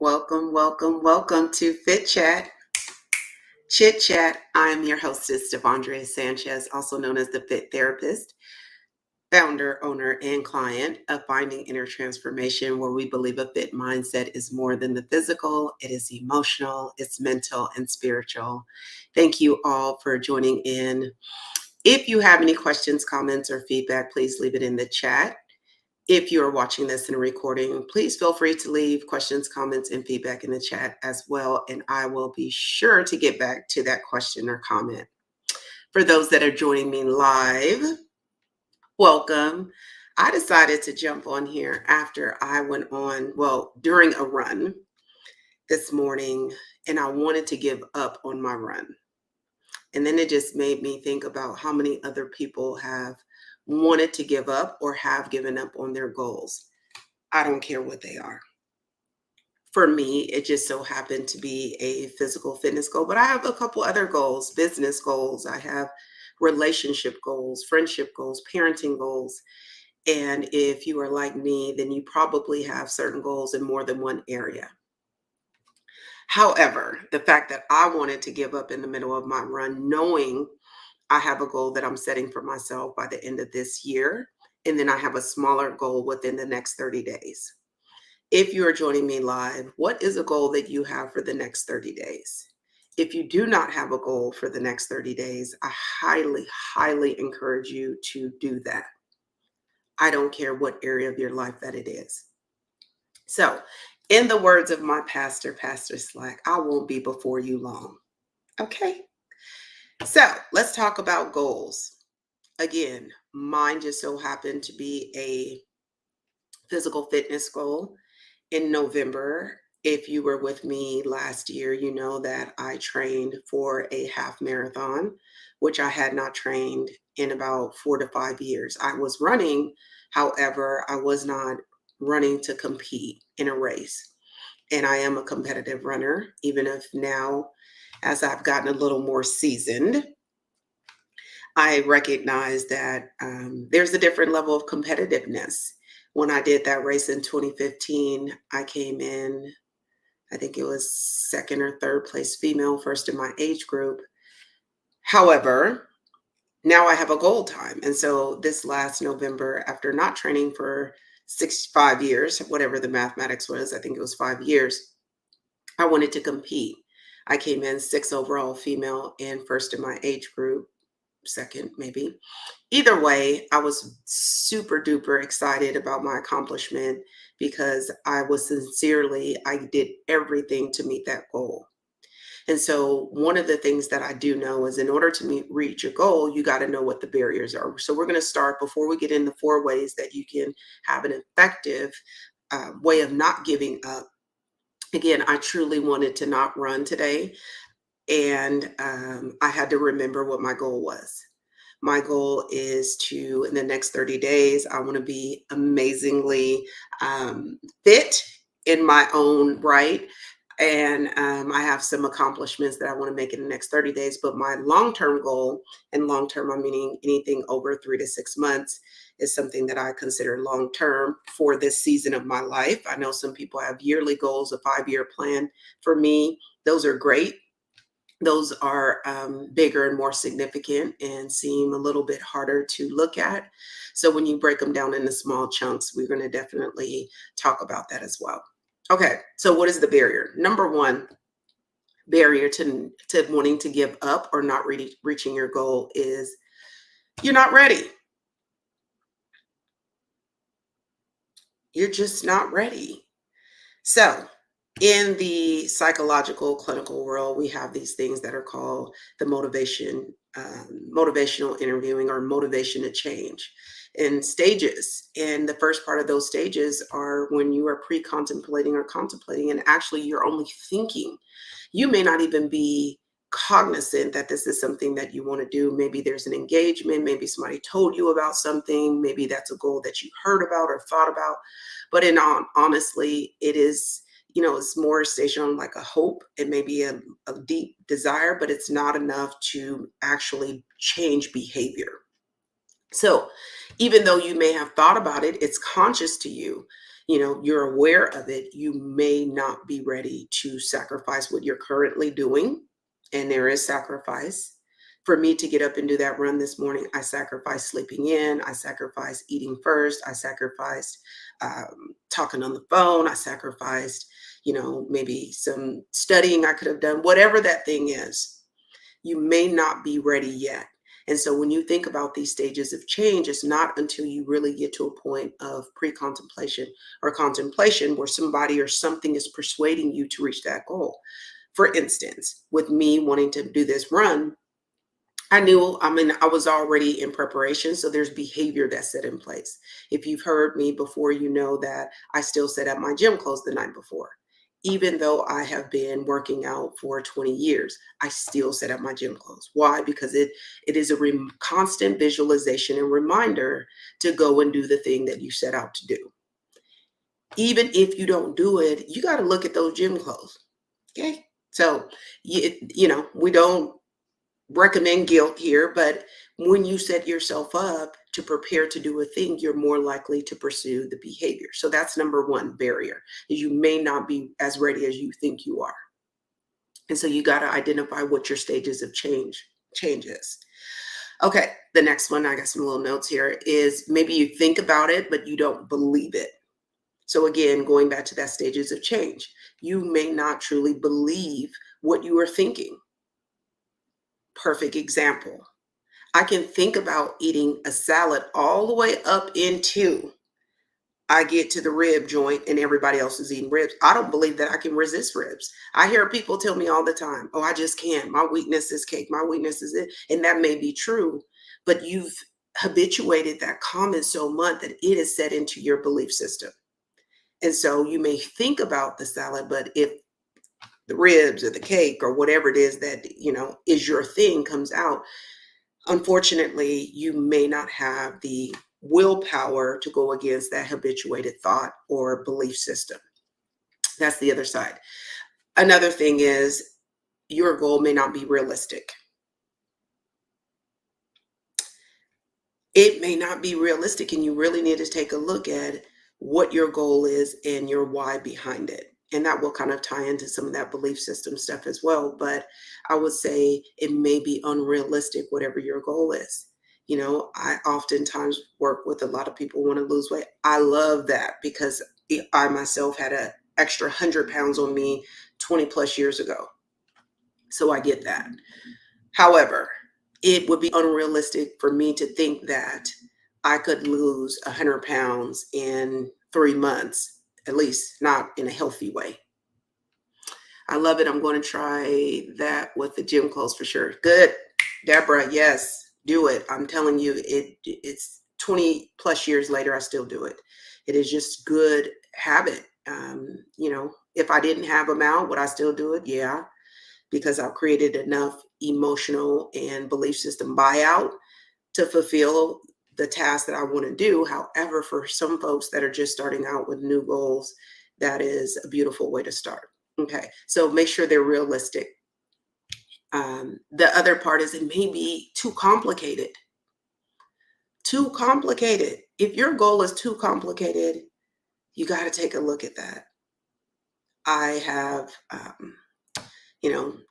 Welcome to Fit Chat, Chit Chat. I'm your hostess, Devondrea Sanchez, also known as the Fit Therapist, founder, owner, and client of Finding Inner Transformation, where we believe a fit mindset is more than the physical, it is emotional, it's mental, and spiritual. Thank you all for joining in. If you have any questions, comments, or feedback, please leave it in the chat. If you are watching this in a recording, please feel free to leave questions, comments, and feedback in the chat as well, and I will be sure to get back to that question or comment. For those that are joining me live, welcome. I decided to jump on here after I went on, during a run this morning, and I wanted to give up on my run. And then it just made me think about how many other people have wanted to give up or have given up on their goals. I don't care what they are. For me, it just so happened to be a physical fitness goal, but I have a couple other goals, business goals. I have relationship goals, friendship goals, parenting goals. And if you are like me, then you probably have certain goals in more than one area. However, the fact that I wanted to give up in the middle of my run, knowing I have a goal that I'm setting for myself by the end of this year, and then I have a smaller goal within the next 30 days. If you are joining me live, what is a goal that you have for the next 30 days? If you do not have a goal for the next 30 days, I highly encourage you to do that. I don't care what area of your life that it is. So, in the words of my pastor, Pastor Slack, I won't be before you long. Okay? So, let's talk about goals. Again, mine just so happened to be a physical fitness goal in November. If you were with me last year, you know that I trained for a half marathon, which I had not trained in about 4 to 5 years. I was running, however, I was not running to compete in a race. And I am a competitive runner, even if now, as I've gotten a little more seasoned, I recognize that there's a different level of competitiveness. When I did that race in 2015, I came in, I think it was second or third place female, first in my age group. However, now I have a goal time. And so this last November, after not training for 5 years, whatever the mathematics was, I think it was 5 years, I wanted to compete. I came in 6th overall female and first in my age group, second maybe. Either way, I was super duper excited about my accomplishment because I did everything to meet that goal. And so one of the things that I do know is in order to reach your goal, you got to know what the barriers are. So we're going to start before we get into 4 ways that you can have an effective way of not giving up. Again, I truly wanted to not run today. And I had to remember what my goal was. My goal is to, in the next 30 days, I want to be amazingly fit in my own right. And I have some accomplishments that I want to make in the next 30 days. But my long-term goal, and long-term, I'm meaning anything over 3 to 6 months, is something that I consider long-term for this season of my life. I know some people have yearly goals, a 5-year plan. For me, those are great. Those are bigger and more significant and seem a little bit harder to look at. So when you break them down into small chunks, we're going to definitely talk about that as well. Okay, so what is the barrier? Number one barrier to wanting to give up or not reaching your goal is you're not ready. You're just not ready. So in the psychological clinical world, we have these things that are called the motivational interviewing or motivation to change in stages. And the first part of those stages are when you are pre-contemplating or contemplating, and actually you're only thinking. You may not even be cognizant that this is something that you want to do. Maybe there's an engagement, maybe somebody told you about something, maybe that's a goal that you heard about or thought about. But honestly, it is, it's more stationed on like a hope. It may be a deep desire, but it's not enough to actually change behavior. So even though you may have thought about it, it's conscious to you. you're aware of it, you may not be ready to sacrifice what you're currently doing. And there is sacrifice. For me to get up and do that run this morning, I sacrificed sleeping in, I sacrificed eating first, I sacrificed talking on the phone, I sacrificed, maybe some studying I could have done, whatever that thing is. You may not be ready yet. And so when you think about these stages of change, it's not until you really get to a point of pre-contemplation or contemplation where somebody or something is persuading you to reach that goal. For instance, with me wanting to do this run, I was already in preparation. So there's behavior that's set in place. If you've heard me before, you know that I still set up my gym clothes the night before. Even though I have been working out for 20 years, I still set up my gym clothes. Why? Because it is a constant visualization and reminder to go and do the thing that you set out to do. Even if you don't do it, you got to look at those gym clothes. Okay. So, we don't recommend guilt here, but when you set yourself up to prepare to do a thing, you're more likely to pursue the behavior. So that's number one barrier, is you may not be as ready as you think you are. And so you got to identify what your stages of change is. Okay, the next one, I got some little notes here, is maybe you think about it, but you don't believe it. So again, going back to that stages of change, you may not truly believe what you are thinking. Perfect example. I can think about eating a salad all the way up into I get to the rib joint and everybody else is eating ribs. I don't believe that I can resist ribs. I hear people tell me all the time, oh, I just can't. My weakness is cake. My weakness is it. And that may be true, but you've habituated that comment so much that it is set into your belief system. And so you may think about the salad, but if the ribs or the cake or whatever it is that, is your thing comes out, unfortunately, you may not have the willpower to go against that habituated thought or belief system. That's the other side. Another thing is your goal may not be realistic. It may not be realistic, and you really need to take a look at what your goal is and your why behind it. And that will kind of tie into some of that belief system stuff as well. But I would say it may be unrealistic, whatever your goal is. I oftentimes work with a lot of people who want to lose weight. I love that because I myself had an extra 100 pounds on me 20 plus years ago. So I get that. However, it would be unrealistic for me to think that I could lose 100 pounds in 3 months, at least not in a healthy way. I love it. I'm going to try that with the gym clothes for sure. Good. Deborah, yes, do it. I'm telling you, it's 20 plus years later, I still do it. It is just good habit. If I didn't have them out, would I still do it? Yeah, because I've created enough emotional and belief system buyout to fulfill the task that I want to do. However, for some folks that are just starting out with new goals, that is a beautiful way to start. Okay, so make sure they're realistic. The other part is it may be too complicated. Too complicated. If your goal is too complicated, you got to take a look at that. I have,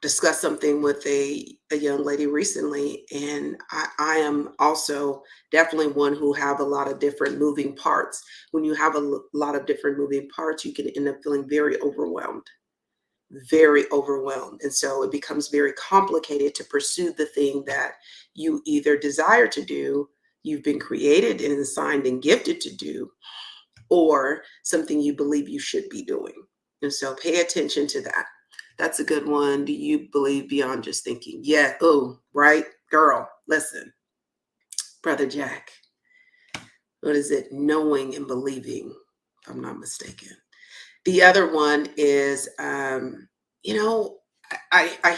discussed something with a young lady recently, and I am also definitely one who have a lot of different moving parts. When you have a lot of different moving parts, you can end up feeling very overwhelmed. Very overwhelmed. And so it becomes very complicated to pursue the thing that you either desire to do, you've been created and assigned and gifted to do, or something you believe you should be doing. And so pay attention to that. That's a good one. Do you believe beyond just thinking? Yeah. Oh, right. Girl, listen, Brother Jack. What is it? Knowing and believing, if I'm not mistaken. The other one is, I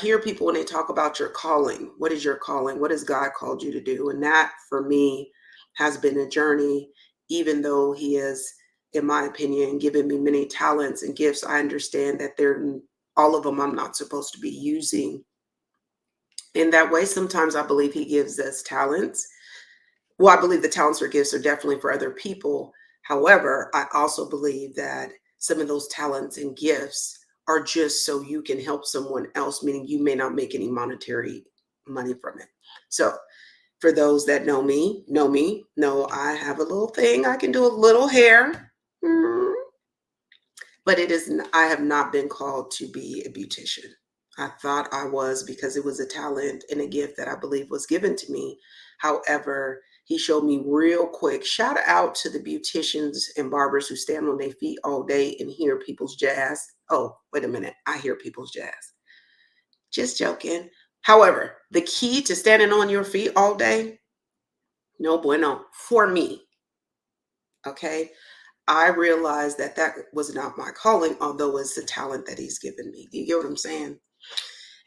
hear people when they talk about your calling. What is your calling? What has God called you to do? And that for me has been a journey, even though He has, in my opinion, given me many talents and gifts. I understand that all of them I'm not supposed to be using in that way. Sometimes I believe He gives us talents. Well, I believe the talents or gifts are definitely for other people. However, I also believe that some of those talents and gifts are just so you can help someone else, meaning you may not make any monetary money from it. So, for those that know I have a little thing. I can do a little hair. Mm, but I have not been called to be a beautician. I thought I was because it was a talent and a gift that I believe was given to me. However, he showed me real quick. Shout out to the beauticians and barbers who stand on their feet all day and hear people's jazz. Oh, wait a minute. I hear people's jazz. Just joking. However, the key to standing on your feet all day, no bueno for me. Okay. I realized that that was not my calling, although it's a talent that he's given me. Do you get what I'm saying?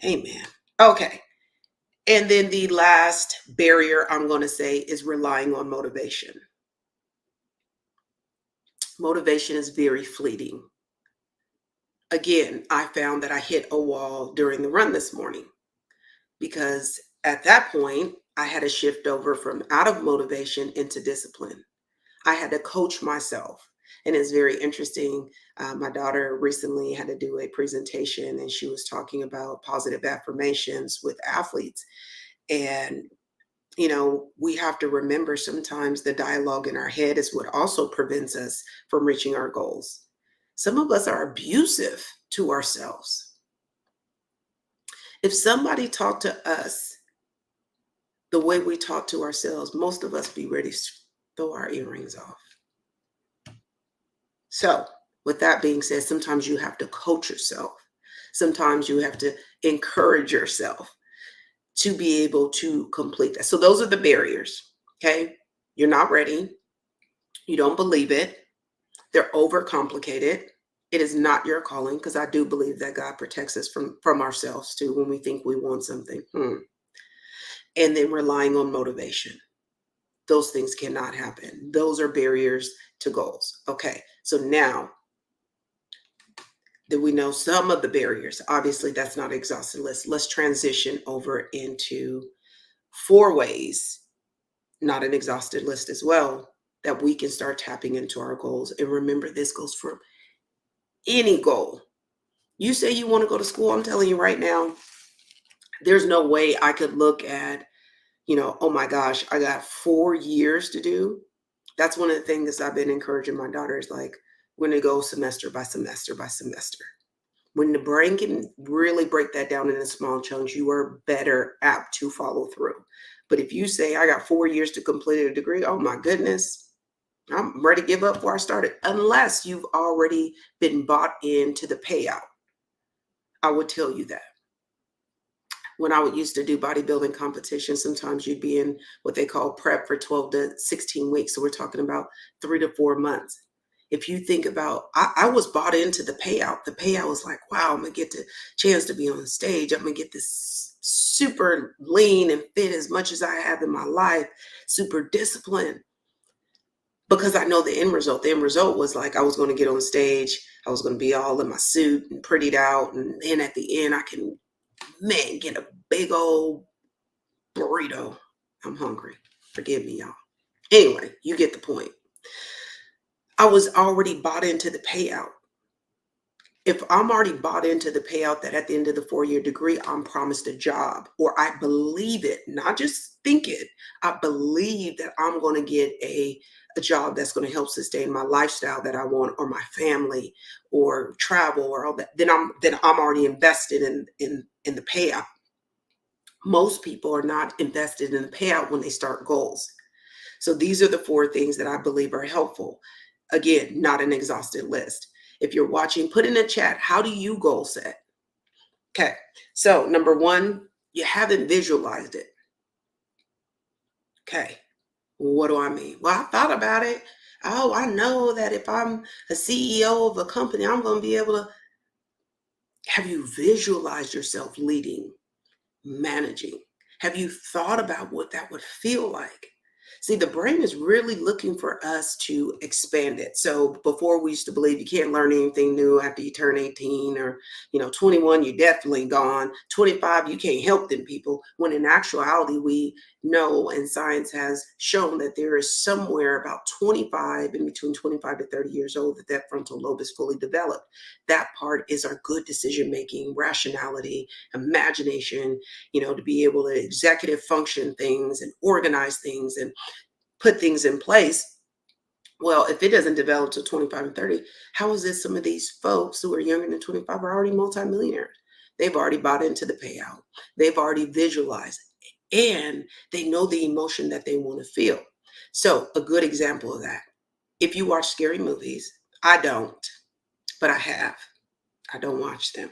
Amen. Okay. And then the last barrier I'm going to say is relying on motivation. Motivation is very fleeting. Again, I found that I hit a wall during the run this morning because at that point, I had to shift over from out of motivation into discipline. I had to coach myself. And it's very interesting. My daughter recently had to do a presentation and she was talking about positive affirmations with athletes. And, we have to remember sometimes the dialogue in our head is what also prevents us from reaching our goals. Some of us are abusive to ourselves. If somebody talked to us the way we talk to ourselves, most of us be ready to throw our earrings off. So, with that being said, sometimes you have to coach yourself. Sometimes you have to encourage yourself to be able to complete that. So, those are the barriers. Okay. You're not ready. You don't believe it. They're overcomplicated. It is not your calling because I do believe that God protects us from ourselves too when we think we want something. And then relying on motivation. Those things cannot happen. Those are barriers to goals. Okay. So now that we know some of the barriers. Obviously, that's not an exhaustive list. Let's transition over into 4 ways, not an exhaustive list as well, that we can start tapping into our goals. And remember, this goes for any goal. You say you want to go to school, I'm telling you right now, there's no way I could look at, oh my gosh, I got 4 years to do. That's one of the things I've been encouraging my daughters, like, we're going to go semester by semester by semester. When the brain can really break that down into small chunks, you are better apt to follow through. But if you say, I got 4 years to complete a degree, oh my goodness, I'm ready to give up before I started, unless you've already been bought into the payout. I would tell you that. When I would used to do bodybuilding competitions, sometimes you'd be in what they call prep for 12 to 16 weeks. So we're talking about 3 to 4 months. If you think about, I was bought into the payout. The payout was like, wow, I'm going to get the chance to be on stage. I'm going to get this super lean and fit as much as I have in my life, super disciplined. Because I know the end result. The end result was like, I was going to get on stage. I was going to be all in my suit and prettied out. And then at the end, I can, get a big old burrito. I'm hungry. Forgive me, y'all. Anyway, you get the point. I was already bought into the payout. If I'm already bought into the payout that at the end of the 4-year degree, I'm promised a job, or I believe it, not just think it, I believe that I'm going to get a job that's going to help sustain my lifestyle that I want, or my family, or travel, or all that, then I'm already invested in the payout. Most people are not invested in the payout when they start goals. So these are the 4 things that I believe are helpful. Again, not an exhaustive list. If you're watching, put in the chat, how do you goal set? Okay. So number 1, you haven't visualized it. Okay. What do I mean? Well, I thought about it. Oh, I know that if I'm a CEO of a company, I'm going to be able to. Have you visualized yourself leading, managing? Have you thought about what that would feel like? See, the brain is really looking for us to expand it. So before we used to believe you can't learn anything new after you turn 18 or, 21, you're definitely gone. 25, you can't help them people. When in actuality, we know and science has shown that there is somewhere about 25, in between 25 to 30 years old, that frontal lobe is fully developed. That part is our good decision making, rationality, imagination, to be able to executive function things and organize things and put things in place. Well, if it doesn't develop to 25 and 30, how is it some of these folks who are younger than 25 are already multimillionaires? They've already bought into the payout. They've already visualized and they know the emotion that they want to feel. So a good example of that, if you watch scary movies, I don't, but I have. I don't watch them.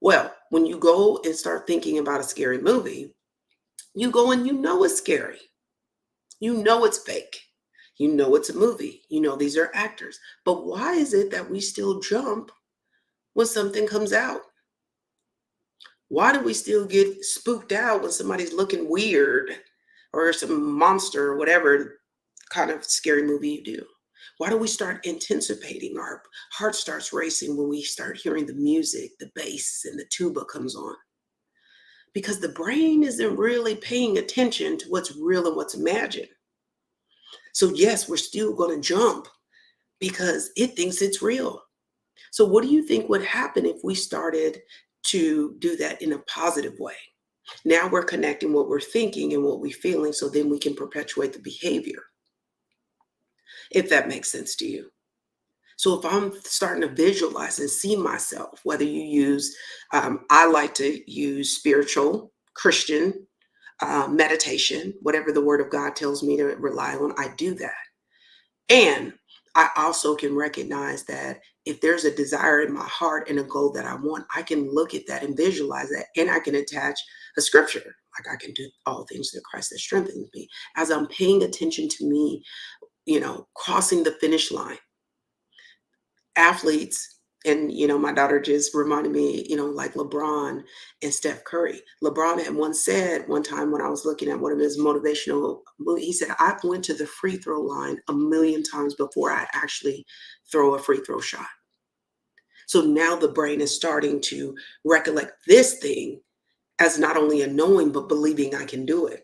Well, when you go and start thinking about a scary movie, you go and it's scary. You know it's fake. You know it's a movie. You know these are actors. But why is it that we still jump when something comes out? Why do we still get spooked out when somebody's looking weird or some monster or whatever kind of scary movie you do? Why do we start anticipating? Our heart starts racing when we start hearing the music, the bass, and the tuba comes on. Because the brain isn't really paying attention to what's real and what's imagined. So yes, we're still going to jump because it thinks it's real. So what do you think would happen if we started to do that in a positive way? Now we're connecting what we're thinking and what we're feeling, so then we can perpetuate the behavior, if that makes sense to you. So if I'm starting to visualize and see myself, whether you use, I like to use spiritual, Christian, meditation, whatever the word of God tells me to rely on, I do that. And I also can recognize that if there's a desire in my heart and a goal that I want, I can look at that and visualize that, and I can attach a scripture. Like I can do all things through Christ that strengthens me. As I'm paying attention to me, crossing the finish line. Athletes, and my daughter just reminded me, like LeBron and Steph Curry. LeBron had once said one time when I was looking at one of his motivational movies, he said, I've went to the free throw line a million times before I actually throw a free throw shot. So now the brain is starting to recollect this thing as not only a knowing, but believing I can do it.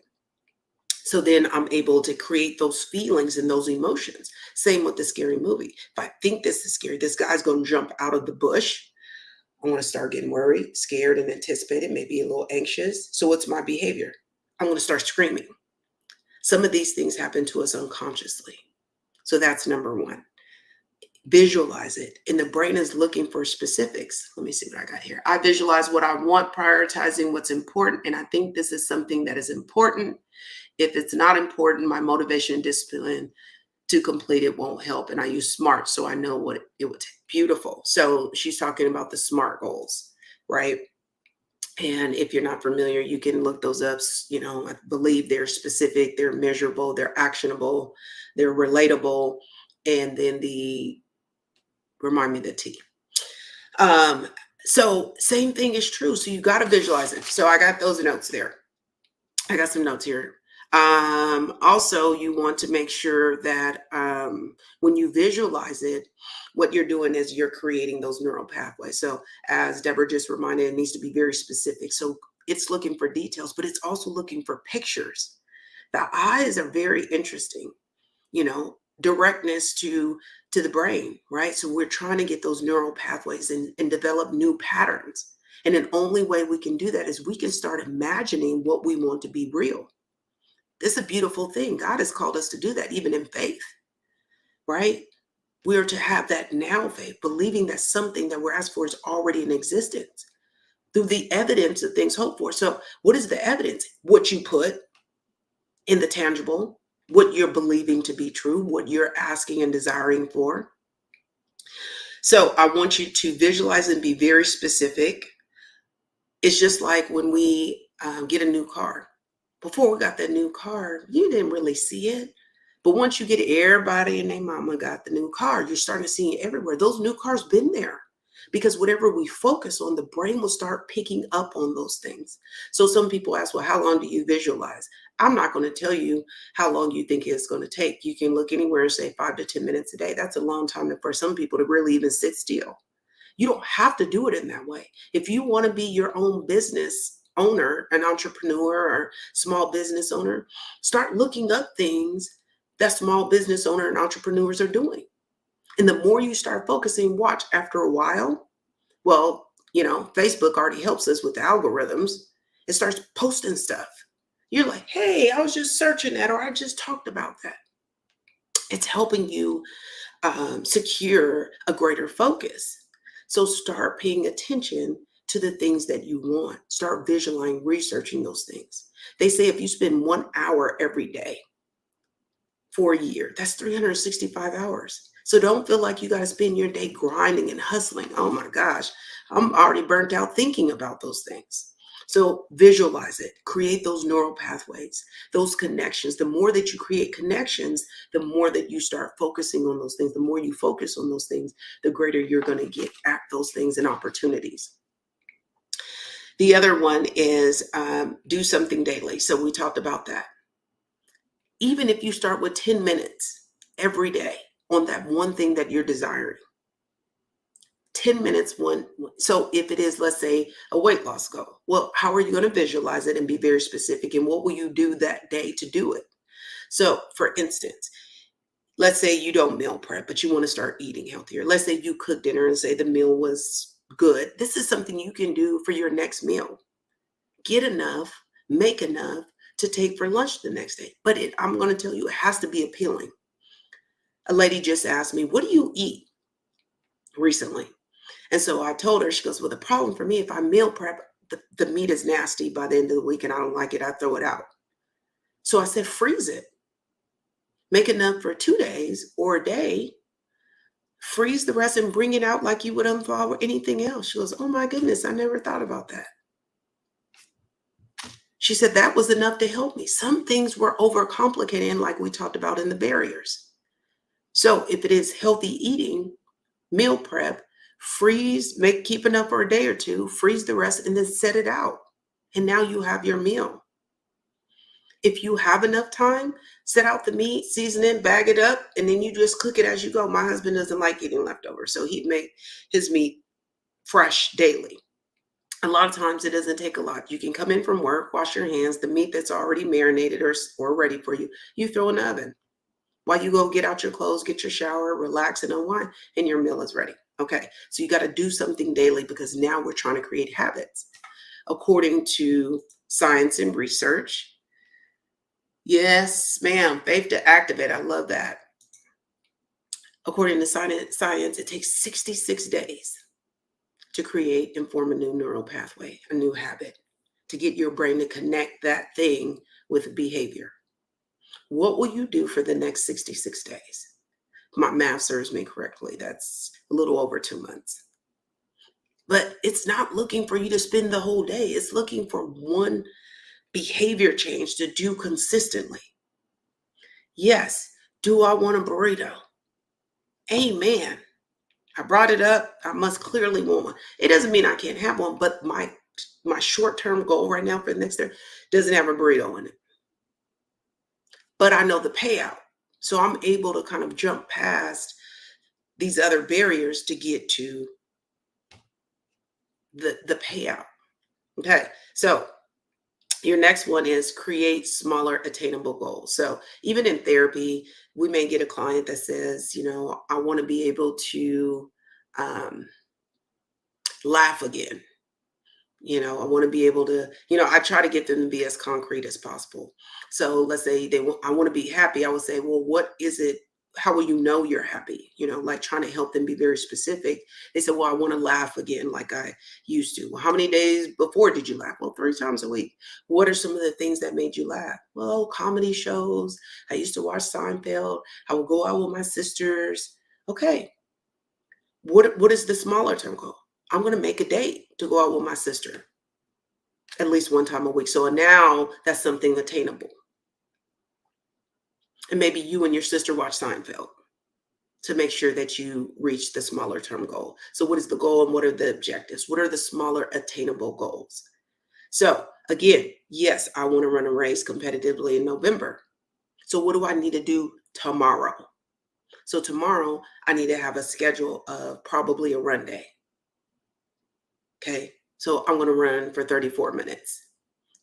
So then I'm able to create those feelings and those emotions. Same with the scary movie. If I think this is scary, this guy's going to jump out of the bush. I want to start getting worried, scared, and anticipated, maybe a little anxious. So what's my behavior? I'm going to start screaming. Some of these things happen to us unconsciously. So that's number one. Visualize it. And the brain is looking for specifics. Let me see what I got here. I visualize what I want, prioritizing what's important. And I think this is something that is important. If it's not important, my motivation and discipline to complete it won't help. And I use SMART, so I know what it would take. Beautiful. So she's talking about the SMART goals, right? And if you're not familiar, you can look those up. I believe they're specific, they're measurable, they're actionable, they're relatable, and then remind me the T. So same thing is true. So you got to visualize it. So I got those notes there. I got some notes here. Also, you want to make sure that when you visualize it, what you're doing is you're creating those neural pathways. So as Deborah just reminded, it needs to be very specific. So it's looking for details, but it's also looking for pictures. The eyes are very interesting, directness to the brain, right? So we're trying to get those neural pathways and develop new patterns. And the only way we can do that is we can start imagining what we want to be real. This is a beautiful thing. God has called us to do that, even in faith, right? We are to have that now faith, believing that something that we're asked for is already in existence through the evidence of things hoped for. So what is the evidence? What you put in the tangible, what you're believing to be true, what you're asking and desiring for. So I want you to visualize and be very specific. It's just like when we get a new car. Before we got that new car, you didn't really see it. But once you get everybody and their mama got the new car, you're starting to see it everywhere. Those new cars been there. because whatever we focus on, the brain will start picking up on those things. So some people ask, well, how long do you visualize? I'm not going to tell you how long you think it's going to take. You can look anywhere and say 5 to 10 minutes a day. That's a long time for some people to really even sit still. You don't have to do it in that way. If you want to be your own business owner, an entrepreneur or small business owner, start looking up things that small business owner and entrepreneurs are doing. And the more you start focusing, watch after a while, well, Facebook already helps us with the algorithms. It starts posting stuff. You're like, hey, I was just searching that, or I just talked about that. It's helping you secure a greater focus. So start paying attention to the things that you want. Start visualizing, researching those things. They say if you spend 1 hour every day for a year, that's 365 hours. So don't feel like you got to spend your day grinding and hustling. Oh my gosh, I'm already burnt out thinking about those things. So visualize it, create those neural pathways, those connections. The more that you create connections, the more that you start focusing on those things. The more you focus on those things, the greater you're going to get at those things and opportunities. The other one is do something daily. So we talked about that. Even if you start with 10 minutes every day on that one thing that you're desiring, 10 minutes one. So if it is, let's say, a weight loss goal, well, how are you going to visualize it and be very specific? And what will you do that day to do it? So for instance, let's say you don't meal prep, but you want to start eating healthier. Let's say you cook dinner and say the meal was good. This is something you can do for your next meal. Get enough, make enough to take for lunch the next day. But I'm going to tell you, it has to be appealing. A lady just asked me, what do you eat recently? And so I told her, she goes, well, the problem for me, if I meal prep, the meat is nasty by the end of the week and I don't like it, I throw it out. So I said, freeze it. Make enough for 2 days or a day, freeze the rest and bring it out like you would unthaw anything else. She goes, oh my goodness, I never thought about that. She said that was enough to help me. Some things were overcomplicated, like we talked about in the barriers. So if it is healthy eating, meal prep, freeze, keep enough for a day or two, freeze the rest, and then set it out. And now you have your meal. If you have enough time, set out the meat, season it, bag it up, and then you just cook it as you go. My husband doesn't like eating leftovers, so he'd make his meat fresh daily. A lot of times it doesn't take a lot. You can come in from work, wash your hands, the meat that's already marinated or ready for you, you throw in the oven. While you go get out your clothes, get your shower, relax and unwind, and your meal is ready. Okay, so you got to do something daily because now we're trying to create habits. According to science and research, yes, ma'am, faith to activate. I love that. According to science, it takes 66 days to create and form a new neural pathway, a new habit, to get your brain to connect that thing with behavior. What will you do for the next 66 days? My math serves me correctly. That's a little over 2 months. But it's not looking for you to spend the whole day. It's looking for one behavior change to do consistently. Yes. Do I want a burrito? Amen. I brought it up. I must clearly want one. It doesn't mean I can't have one, but my short-term goal right now for the next year doesn't have a burrito in it. But I know the payout. So I'm able to kind of jump past these other barriers to get to the payout. Okay. So your next one is create smaller attainable goals. So even in therapy, we may get a client that says, I want to be able to laugh again. I want to be able to, I try to get them to be as concrete as possible. So let's say I want to be happy. I would say, well, what is it? How will you know you're happy? Like trying to help them be very specific. They said, well, I want to laugh again like I used to. Well, how many days before did you laugh? Well, 3 times a week. What are some of the things that made you laugh? Well, comedy shows. I used to watch Seinfeld. I would go out with my sisters. Okay. What is the smaller term goal? I'm going to make a date to go out with my sister at least 1 time a week. So now that's something attainable. And maybe you and your sister watch Seinfeld. to make sure that you reach the smaller term goal. So what is the goal and what are the objectives? What are the smaller attainable goals? So again, yes, I want to run a race competitively in November. So what do I need to do tomorrow? So tomorrow I need to have a schedule of probably a run day. Okay. So I'm going to run for 34 minutes.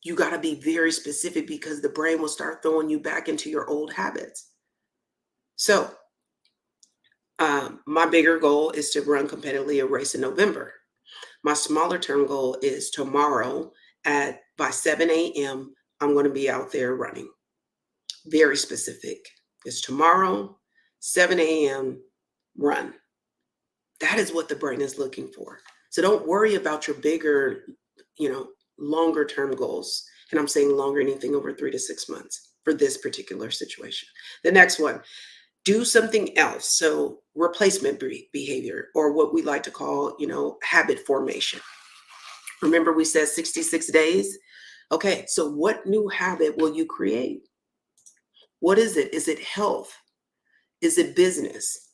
You got to be very specific because the brain will start throwing you back into your old habits. So my bigger goal is to run competitively a race in November. My smaller term goal is tomorrow at by 7 a.m. I'm going to be out there running. Very specific. It's tomorrow, 7 a.m. run. That is what the brain is looking for. So don't worry about your bigger, longer term goals. And I'm saying longer, anything over 3 to 6 months for this particular situation. The next one, do something else. So replacement behavior, or what we like to call, habit formation. Remember we said 66 days? Okay, so what new habit will you create? What is it? Is it health? Is it business?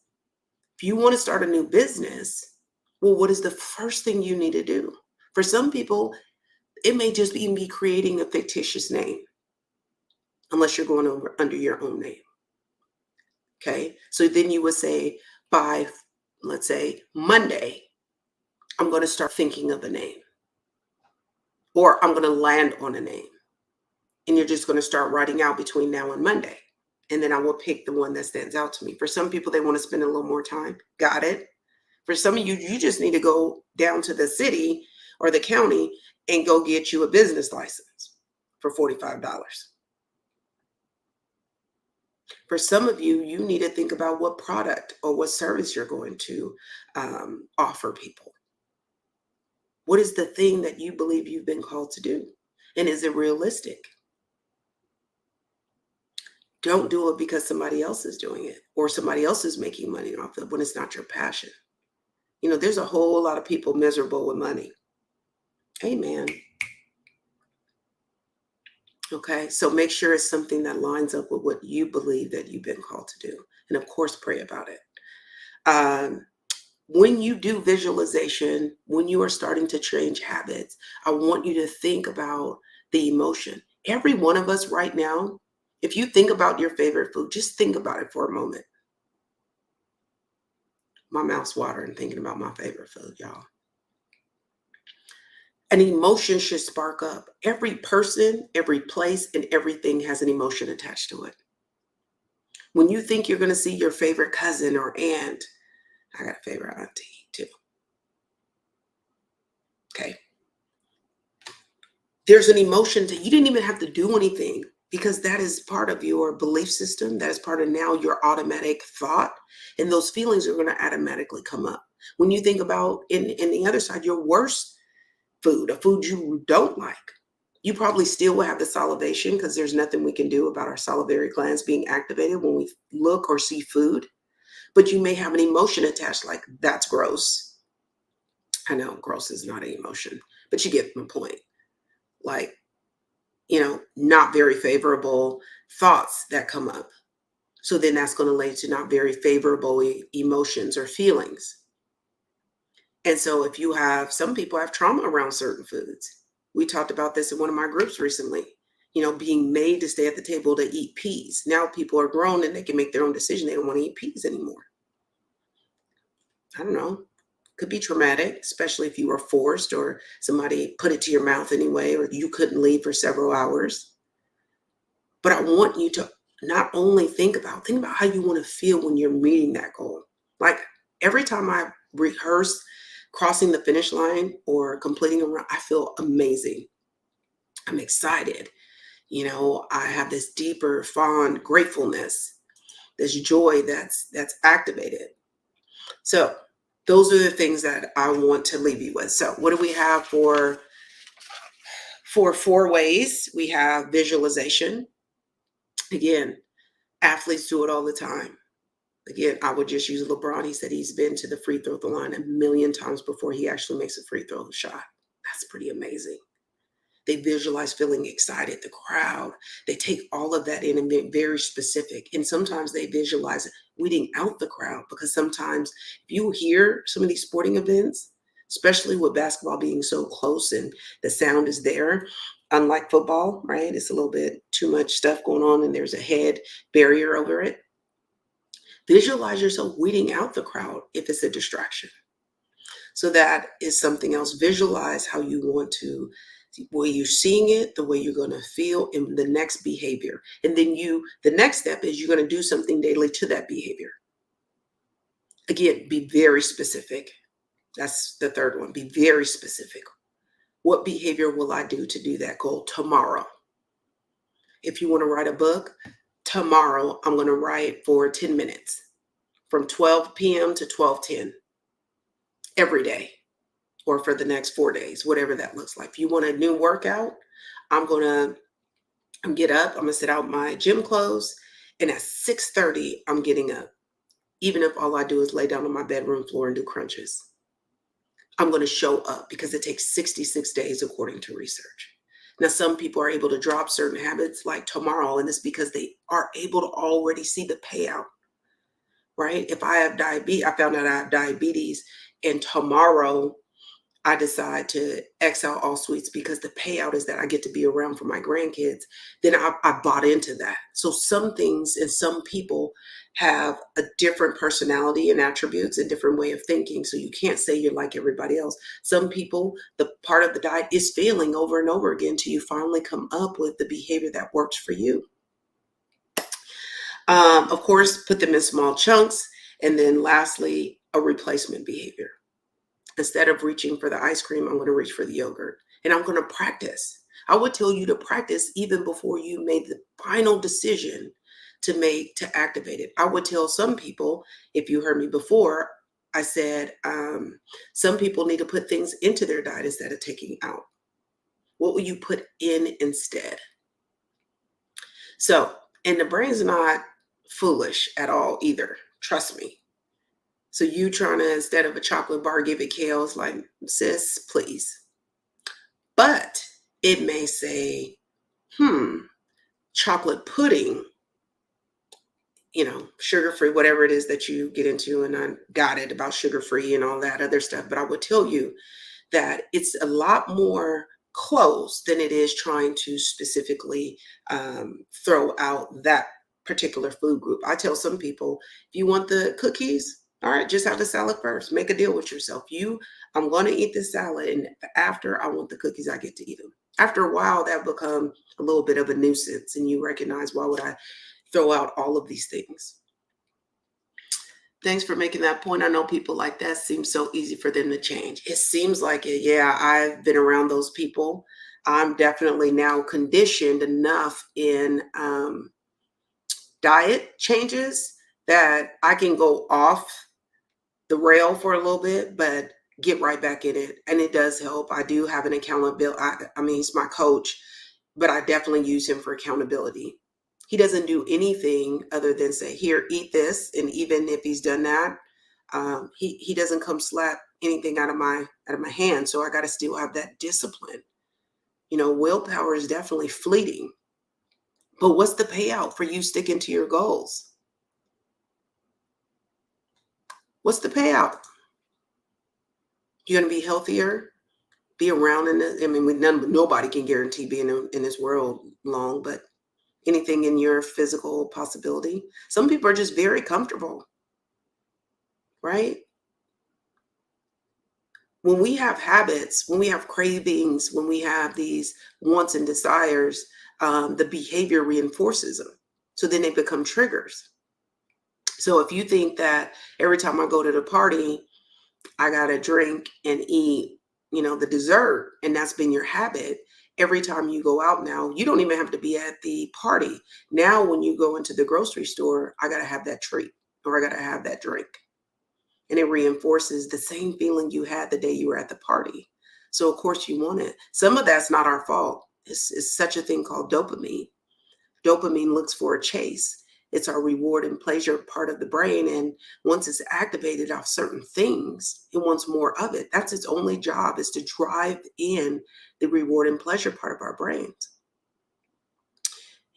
If you want to start a new business, well, what is the first thing you need to do? For some people, it may just even be creating a fictitious name, unless you're going over under your own name. Okay, so then you would say by, let's say, Monday, I'm going to start thinking of a name, or I'm going to land on a name. And you're just going to start writing out between now and Monday. And then I will pick the one that stands out to me. For some people, they want to spend a little more time. Got it. For some of you, you just need to go down to the city or the county and go get you a business license for $45. For some of you, you need to think about what product or what service you're going to offer people. What is the thing that you believe you've been called to do? And is it realistic? Don't do it because somebody else is doing it or somebody else is making money off of it when it's not your passion. There's a whole lot of people miserable with money. Amen. Okay, so make sure it's something that lines up with what you believe that you've been called to do. And of course, pray about it. When you do visualization, when you are starting to change habits, I want you to think about the emotion. Every one of us right now, if you think about your favorite food, just think about it for a moment. My mouth's watering thinking about my favorite food, y'all. An emotion should spark up. Every person, every place, and everything has an emotion attached to it. When you think you're going to see your favorite cousin or aunt, I got a favorite auntie too. Okay. There's an emotion that you didn't even have to do anything because that is part of your belief system. That is part of now your automatic thought. And those feelings are going to automatically come up. When you think about in the other side, your worst food, a food you don't like, you probably still will have the salivation because there's nothing we can do about our salivary glands being activated when we look or see food. But you may have an emotion attached, like that's gross. I know gross is not an emotion, but you get my point. Like, not very favorable thoughts that come up. So then that's going to lead to not very favorable emotions or feelings. And so if you have, some people have trauma around certain foods. We talked about this in one of my groups recently, being made to stay at the table to eat peas. Now people are grown and they can make their own decision. They don't want to eat peas anymore. I don't know. Could be traumatic, especially if you were forced or somebody put it to your mouth anyway, or you couldn't leave for several hours. But I want you to not only think about how you want to feel when you're meeting that goal. Like every time I rehearse crossing the finish line or completing a run, I feel amazing. I'm excited. I have this deeper, fond gratefulness, this joy that's activated. So those are the things that I want to leave you with. So what do we have for 4 ways? We have visualization. Again, athletes do it all the time. Again, I would just use LeBron. He said he's been to the free throw line 1,000,000 times before he actually makes a free throw shot. That's pretty amazing. They visualize feeling excited, the crowd. They take all of that in and be very specific. And sometimes they visualize weeding out the crowd, because sometimes if you hear some of these sporting events, especially with basketball being so close and the sound is there, unlike football, right? It's a little bit too much stuff going on and there's a head barrier over it. Visualize yourself weeding out the crowd if it's a distraction. So that is something else. Visualize how you want to, the way you're seeing it, the way you're going to feel in the next behavior. And then the next step is you're going to do something daily to that behavior. Again, be very specific. That's the third one. Be very specific. What behavior will I do to do that goal tomorrow? If you want to write a book, tomorrow I'm going to write for 10 minutes from 12 p.m. to 12:10 every day, or for the next 4 days, whatever that looks like. If you want a new workout, I'm get up, I'm gonna sit out my gym clothes, and at 6:30, I'm getting up. Even if all I do is lay down on my bedroom floor and do crunches. I'm gonna show up because it takes 66 days according to research. Now, some people are able to drop certain habits like tomorrow, and it's because they are able to already see the payout, right? If I have diabetes, I found out I have diabetes, and tomorrow I decide to X out all sweets because the payout is that I get to be around for my grandkids, then I bought into that. So some things and some people have a different personality and attributes and different way of thinking. So you can't say you're like everybody else. Some people, the part of the diet is failing over and over again till you finally come up with the behavior that works for you. Of course, put them in small chunks. And then lastly, a replacement behavior. Instead of reaching for the ice cream, I'm going to reach for the yogurt. And I'm going to practice. I would tell you to practice even before you made the final decision to activate it. I would tell some people, if you heard me before, I said some people need to put things into their diet instead of taking out. What will you put in instead? So, and the brain's not foolish at all either. Trust me. So you trying to, instead of a chocolate bar, give it kale, it's like, sis, please. But it may say, chocolate pudding, sugar-free, whatever it is that you get into. And I got it about sugar-free and all that other stuff. But I would tell you that it's a lot more close than it is trying to specifically throw out that particular food group. I tell some people, if you want the cookies, all right, just have the salad first. Make a deal with yourself. I'm going to eat this salad, and after I want the cookies, I get to eat them. After a while, that become a little bit of a nuisance, and you recognize, why would I throw out all of these things? Thanks for making that point. I know people like that seems so easy for them to change. It seems like it. Yeah, I've been around those people. I'm definitely now conditioned enough in diet changes that I can go off the rail for a little bit, but get right back in it. And it does help. I do have an accountability. I mean, he's my coach, but I definitely use him for accountability. He doesn't do anything other than say, here, eat this. And even if he's done that, he doesn't come slap anything out of my hand. So I got to still have that discipline. Willpower is definitely fleeting. But what's the payout for you sticking to your goals? What's the payout? You're going to be healthier, be around nobody can guarantee being in this world long, but anything in your physical possibility. Some people are just very comfortable, right? When we have habits, when we have cravings, when we have these wants and desires, the behavior reinforces them. So then they become triggers. So if you think that every time I go to the party, I got to drink and eat, the dessert, and that's been your habit, every time you go out now, you don't even have to be at the party. Now, when you go into the grocery store, I got to have that treat or I got to have that drink. And it reinforces the same feeling you had the day you were at the party. So, of course, you want it. Some of that's not our fault. It's such a thing called dopamine. Dopamine looks for a chase. It's our reward and pleasure part of the brain. And once it's activated off certain things, it wants more of it. That's its only job, is to drive in the reward and pleasure part of our brains.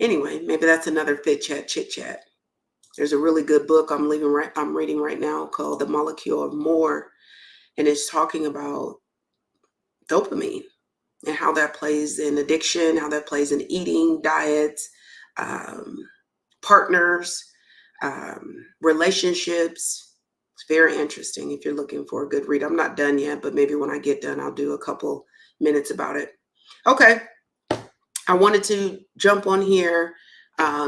Anyway, maybe that's another fit chat, chit chat. There's a really good book I'm reading right now called The Molecule of More. And it's talking about dopamine and how that plays in addiction, how that plays in eating, diets, partners, relationships. It's very interesting if you're looking for a good read. I'm not done yet, but maybe when I get done, I'll do a couple minutes about it. Okay. I wanted to jump on here,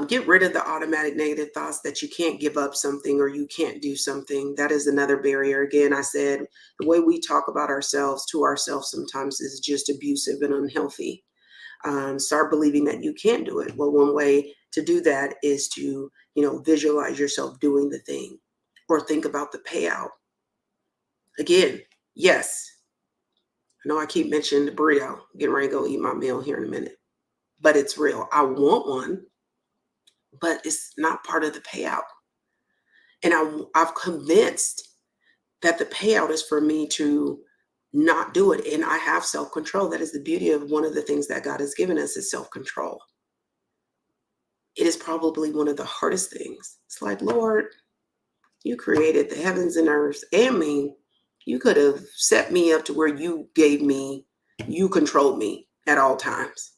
get rid of the automatic negative thoughts that you can't give up something or you can't do something. That is another barrier. Again, I said the way we talk about ourselves to ourselves sometimes is just abusive and unhealthy. Start believing that you can do it. Well, one way to do that is to, visualize yourself doing the thing or think about the payout. Again, yes, I know I keep mentioning the burrito. I'm getting ready to go eat my meal here in a minute. But it's real. I want one, but it's not part of the payout. And I've convinced that the payout is for me to not do it. And I have self-control. That is the beauty of one of the things that God has given us, is self-control. It is probably one of the hardest things. It's like, Lord, you created the heavens and earth and me. You could have set me up to where you controlled me at all times.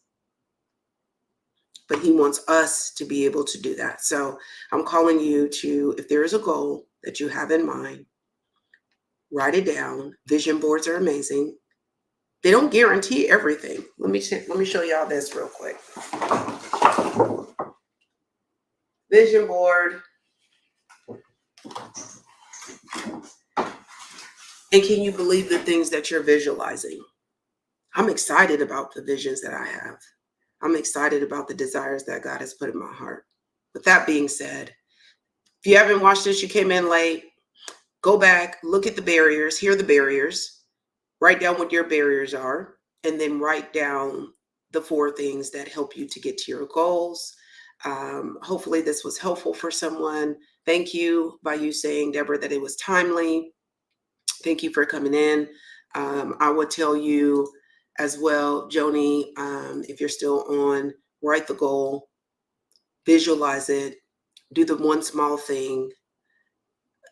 But he wants us to be able to do that. So I'm calling you to, if there is a goal that you have in mind, write it down. Vision boards are amazing. They don't guarantee everything. Let me show y'all this real quick. Vision board. And can you believe the things that you're visualizing? I'm excited about the visions that I have. I'm excited about the desires that God has put in my heart. With that being said, if you haven't watched this, you came in late, go back, look at the barriers, hear the barriers, write down what your barriers are, and then write down the 4 things that help you to get to your goals. Hopefully this was helpful for someone. Thank you by you saying, Deborah, that it was timely. Thank you for coming in. I would tell you as well, Joni, if you're still on, write the goal, visualize it, do the one small thing,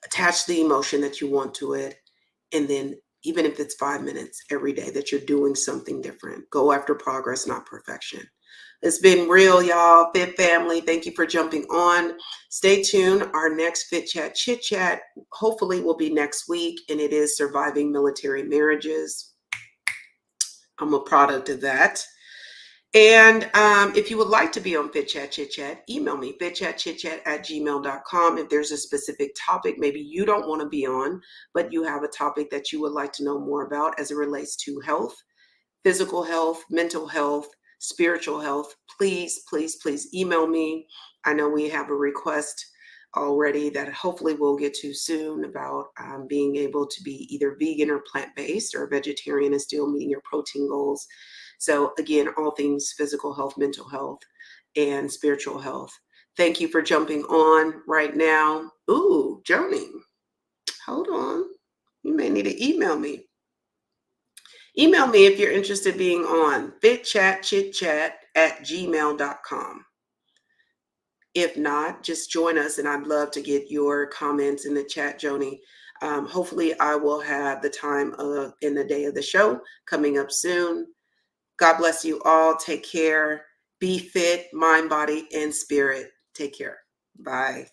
attach the emotion that you want to it, and then even if it's 5 minutes every day that you're doing something different, go after progress, not perfection. It's been real, y'all. Fit family, thank you for jumping on. Stay tuned. Our next Fit Chat Chit Chat hopefully will be next week, and it is surviving military marriages. I'm a product of that. And if you would like to be on Fit Chat Chit Chat, email me, fitchatchitchat@gmail.com. If there's a specific topic maybe you don't want to be on, but you have a topic that you would like to know more about as it relates to health, physical health, mental health, spiritual health, please, please, please email me. I know we have a request already that hopefully we'll get to soon about being able to be either vegan or plant-based, or vegetarian and still meeting your protein goals. So again, all things physical health, mental health, and spiritual health. Thank you for jumping on right now. Ooh, Joni, hold on. You may need to email me. Email me if you're interested in being on fitchatchitchat@gmail.com. If not, just join us, and I'd love to get your comments in the chat, Joni. Hopefully I will have the time in the day of the show coming up soon. God bless you all. Take care. Be fit, mind, body, and spirit. Take care. Bye.